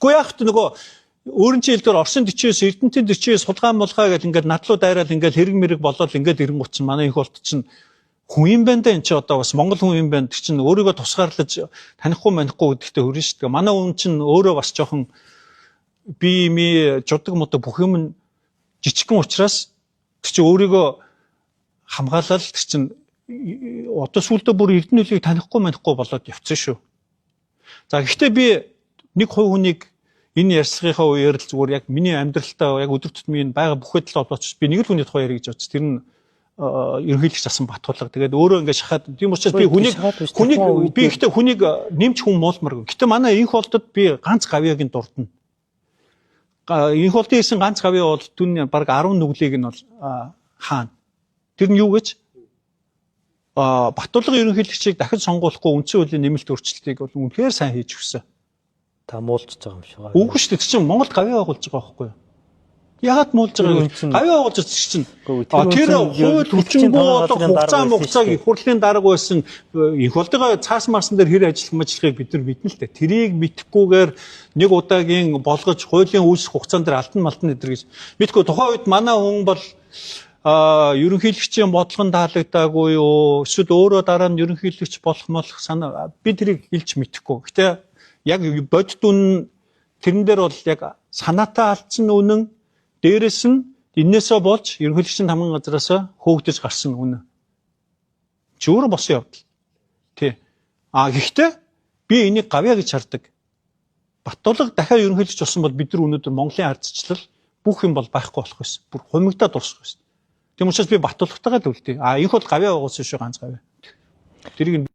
Тэгэхгүй яах вэ нөгөө өөрийн чинь хэлдгээр Орсын 49, Эрдэнэтийн 49 сулгаан мулгаа гэдэг ингээд надлуу дайраад ингээд хэрэг мэрэг болоод ингээд ирэнгуут чинь манай их болт чинь хүн юм байна да энэ чи одоо бас Монгол хүн юм байна. Тэр чинь өөрийгөө тусгаарлаж танихгүй манихгүй гэдэгтээ хөрөн шүү дээ. Манай хүн чинь өөрөө бас жоохон би жудаг мудаг бүх юм жижигхэн учраас тэр чинь өөрийгөө хамгаалал тэр чинь одоо сүүлдээ бүр Эрдэнэ хөлийг танихгүй манихгүй болоод явцсан шүү. За гэхдээ би нэг хувь хүнийг энэ ярьсгийнхаа үеэр л зүгээр яг миний амьдралтаа яг өдөр тутмын байгаа бүх байдлаа олооч би нэг л хүний тухай ярих гэж бодчих. Тэр нь ерөнхийлөгч асан Батулга. Тэгээд өөрөө ингээд шахаад тийм учраас би хүнийг би ихтэй хүнийг нэмж хүн муулмаргүй. Гэтэ манай инх болдод би ганц гавьяагийн дурдна. Инх болдын хийсэн ганц гавьяа бол түн баг 10 нүглийг нь бол хаана. Тэр нь юу гэж Батулга ерөнхийлөгчийг дахин сонгуулахгүй үндсэн хуулийн нэмэлт өөрчлөлтийг бол үнэхээр сайн хийж өгсөн. Та муулж байгаа юм шиг байна. Үгүй шүү дээ. Тэр чинь Монголд гавьяа байгуулж байгаа байхгүй юу? Яагаад муулж байгаа юм? Гавьяа байгуулж байгаа чинь тэр хууль хүчингүү одоо хугацааг их хурлын дарга байсан их болдгоо цаас марсан дээр хэр ажиллахыг бид нар мэднэ л дээ. Тэрийг мэдхгүйгээр нэг удаагийн болгож хуулийн үүсэх хугацаанд дээр алтан малтан өдр гэж мэдгүй тухайн үед манай хүн бол ерөнхийлөгчийн бодлогон таалагдаагүй юу? Эсвэл өөрөө дараа нь ерөнхийлөгч болох молох санаа би тэрийг хэлж мэдэхгүй. Гэтэ яг бодит үн тэрэн дээр бол яг санаатай алдсан үнэн дээрэс нь энээсээ болж ерөнхийлөгчийн хамгийн газраас хөөгдөж гарсан үнэн. Чөөр босон явдал. Тий. Гэхдээ би энийг гавьяа гэж хардаг. Батулга дахиад ерөнхийлөгч болсон бол бид нар өнөөдөр Монголын ардчлал бүх юм бол байхгүй болох байсан. Бүр хумигдаад дуусах байсан. Тийм учраас би Батулгатайгаа л үлдээ. Энх бол гавьяа байгуулсан шүү ганц гавьяа. Тэрийг